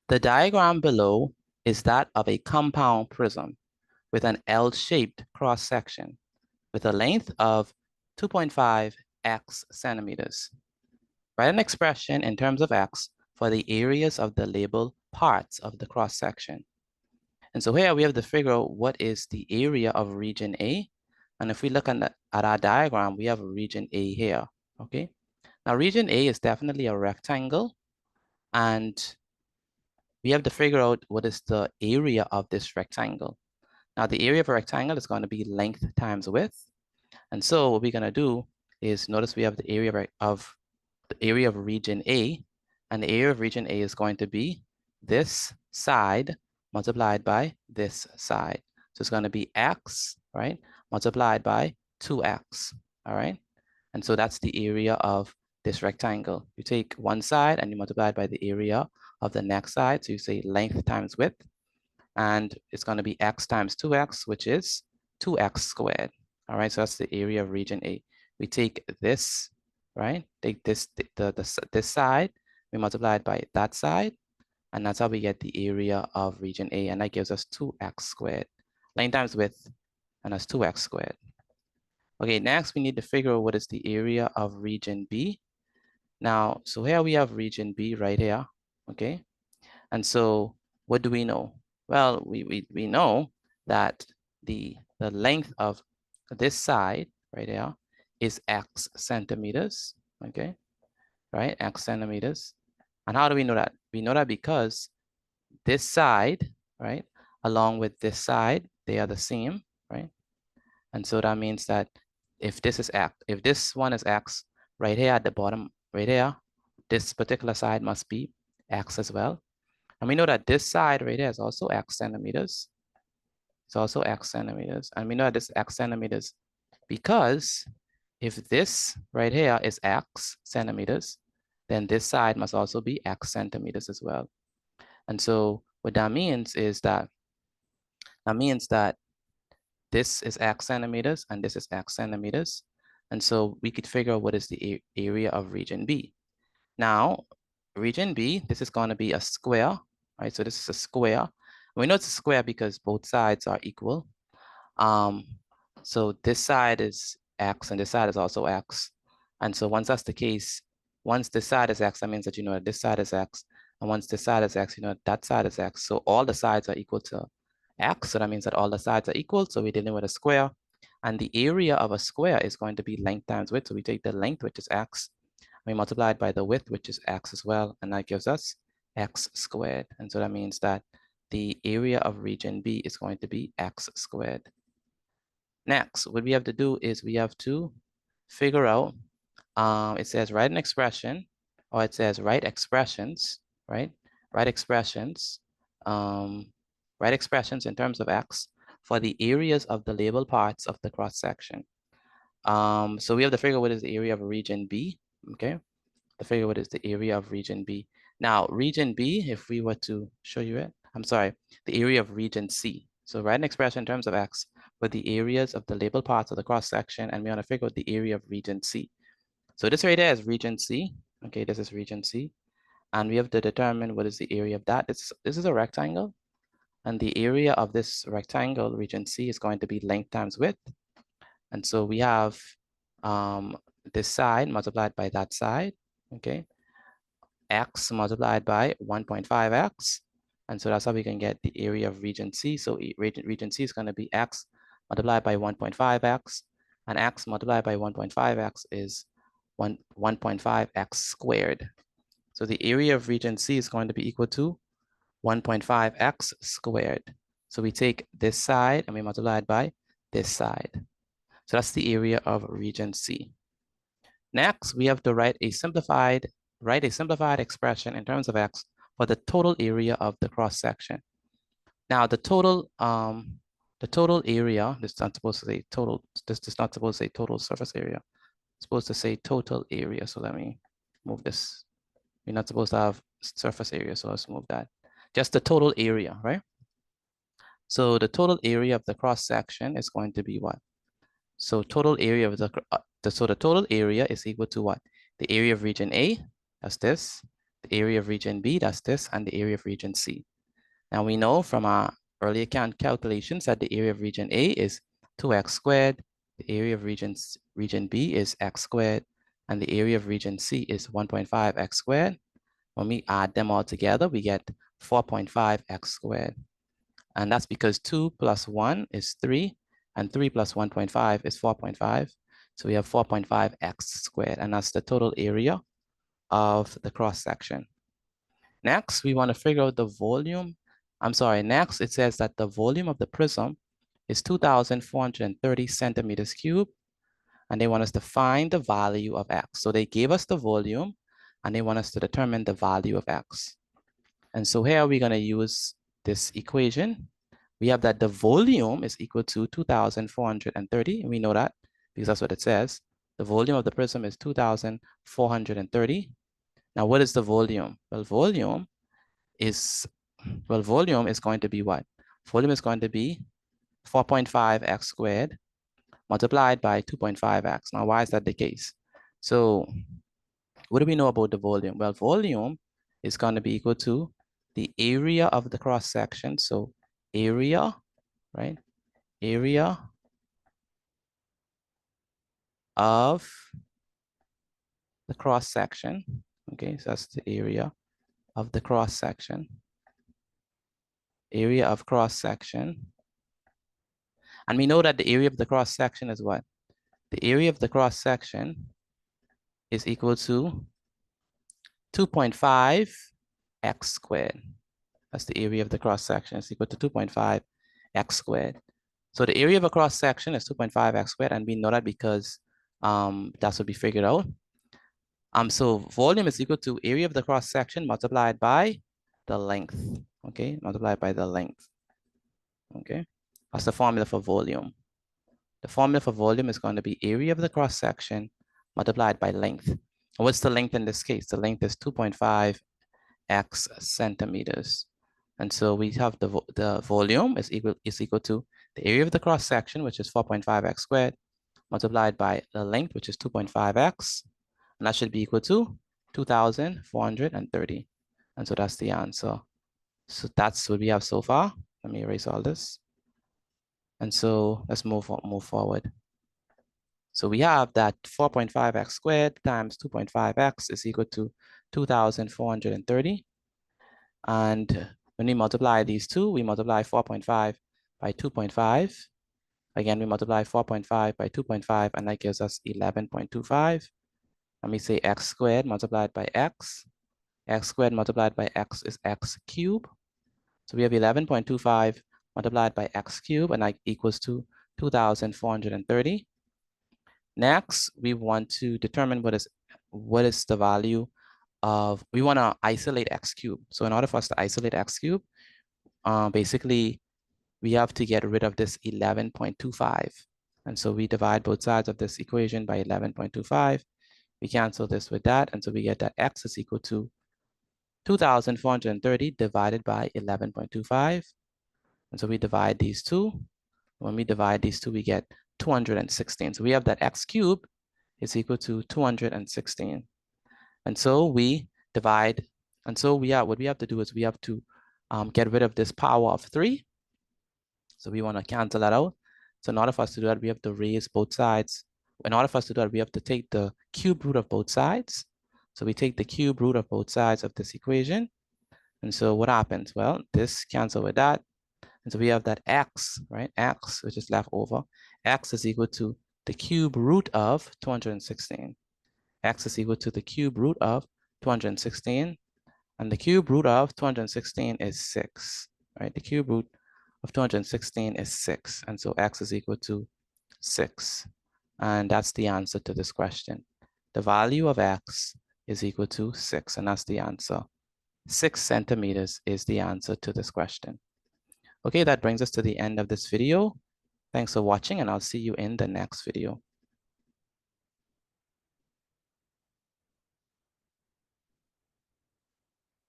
The diagram below is that of a compound prism with an L-shaped cross-section with a length of 2.5 x centimeters. Write an expression in terms of x for the areas of the labeled parts of the cross-section. And so here we have to figure out what is the area of region A. And if we look at our diagram, we have region A here, okay? Now region A is definitely a rectangle, and we have to figure out what is the area of this rectangle. Now the area of a rectangle is going to be length times width. And so what we're going to do is notice we have the area of region A, and the area of region A is going to be this side multiplied by this side. So it's going to be x, right, multiplied by 2x, all right? And so that's the area of this rectangle. You take one side and you multiply it by the area of the next side. So you say length times width, and it's going to be x times 2x, which is 2x squared. All right, so that's the area of region A. We take this, right? Take this, this side, we multiply it by that side, and that's how we get the area of region A, and that gives us 2x squared. Length times width, and that's 2x squared. Okay, next we need to figure out what is the area of region B. Now, so here we have region B right here, okay? And so what do we know? Well, we know that the length of this side right here is x centimeters, okay? Right, x centimeters. And how do we know that? We know that because this side, right, along with this side, they are the same, right? And so that means that if this is x, if this one is x, right here at the bottom, right here, this particular side must be x as well. And we know that this side right here is also x centimeters. It's also x centimeters. And we know that this x centimeters because if this right here is x centimeters, then this side must also be x centimeters as well. And so what that means is that this is x centimeters and this is x centimeters. And so we could figure out what is the area of region B. Now, region B, this is going to be a square, right? So this is a square. We know it's a square because both sides are equal. So this side is x and this side is also x. And so once that's the case, once this side is x, that means that you know that this side is x. And once this side is x, you know that side is x. So all the sides are equal to x. So that means that all the sides are equal. So we're dealing with a square. And the area of a square is going to be length times width. So we take the length, which is x. We multiply it by the width, which is x as well. And that gives us x squared. And so that means that the area of region B is going to be x squared. Next, what we have to do is we have to figure out, it says write an expression, or it says write expressions, right? Write expressions, write expressions in terms of x for the areas of the labeled parts of the cross section. So we have to figure what is the area of region B, okay? To figure what is the area of region B. Now, region B, if we were to show you it, I'm sorry, the area of region C. So write an expression in terms of x for the areas of the labeled parts of the cross section, and we want to figure out the area of region C. So this right there is region C. Okay, this is region C. And we have to determine what is the area of that. This is a rectangle. And the area of this rectangle, region C, is going to be length times width. And so we have this side multiplied by that side, okay? X multiplied by 1.5x. And so that's how we can get the area of region C. So region C is going to be x multiplied by 1.5x, and x multiplied by 1.5x is 1.5x squared. So the area of region C is going to be equal to 1.5x squared. So we take this side and we multiply it by this side. So that's the area of region C. Next, we have to write a simplified expression in terms of x for the total area of the cross section. Now, the total area, this is not supposed to say total, this is not supposed to say total surface area. It's supposed to say total area. So let me move this. We're not supposed to have surface area, so let's move that. Just the total area, right? So the total area of the cross section is going to be what? So total area of the total area is equal to what? The area of region A, that's this. The area of region B, that's this, and the area of region C. Now we know from our earlier calculations that the area of region A is 2x squared, the area of region B is x squared, and the area of region C is 1.5x squared. When we add them all together, we get 4.5x squared. And that's because 2 plus 1 is 3, and 3 plus 1.5 is 4.5. So we have 4.5x squared, and that's the total area of the cross section. Next, we want to figure out the volume. Next it says that the volume of the prism is 2,430 centimeters cubed, and they want us to find the value of x. So they gave us the volume, and they want us to determine the value of x. And so here we're going to use this equation. We have that the volume is equal to 2,430, and we know that because that's what it says. The volume of the prism is 2,430. Now, what is the volume? Well, volume is going to be what? Volume is going to be 4.5x squared multiplied by 2.5x. Now, why is that the case? So what do we know about the volume? Well, volume is going to be equal to the area of the cross section. So area, right? Area of the cross section. Okay, so that's the area of the cross section. Area of cross section. And we know that the area of the cross section is what? The area of the cross section is equal to 2.5x squared. That's the area of the cross section. It's equal to 2.5x squared. So the area of a cross section is 2.5x squared, and we know that because that's what we figured out. So volume is equal to area of the cross section multiplied by the length. Okay, multiplied by the length. Okay, that's the formula for volume. The formula for volume is going to be area of the cross section multiplied by length. And what's the length in this case? The length is 2.5x centimeters. And so we have the volume is equal to the area of the cross section, which is 4.5x squared, multiplied by the length, which is 2.5x, and that should be equal to 2,430. And so that's the answer. So that's what we have so far. Let me erase all this. And so let's move forward. So we have that 4.5x squared times 2.5x is equal to 2,430. And when we multiply these two, we multiply 4.5 by 2.5. Again, we multiply 4.5 by 2.5, and that gives us 11.25. Let me say x squared multiplied by x. X squared multiplied by x is x cubed. So we have 11.25 multiplied by x cubed, and that equals to 2,430. Next, we want to determine what is the value of, we want to isolate x cubed. So in order for us to isolate x cubed, basically we have to get rid of this 11.25. And so we divide both sides of this equation by 11.25. We cancel this with that, and so we get that x is equal to 2,430 divided by 11.25. And so we divide these two. When we divide these two, we get 216. So we have that x cubed is equal to 216. And so we divide, and so what we have to do is we have to get rid of this power of 3. So we want to cancel that out. So in order for us to do that, we have to raise both sides. In order for us to do that, we have to take the cube root of both sides. So we take the cube root of both sides of this equation. And so what happens? Well, this cancels with that. And so we have that x, right? X, which is left over. X is equal to the cube root of 216. X is equal to the cube root of 216. And the cube root of 216 is 6, right? The cube root of 216 is 6. And so x is equal to 6. And that's the answer to this question. The value of x is equal to 6, and that's the answer. 6 centimeters is the answer to this question. Okay, that brings us to the end of this video. Thanks for watching, and I'll see you in the next video.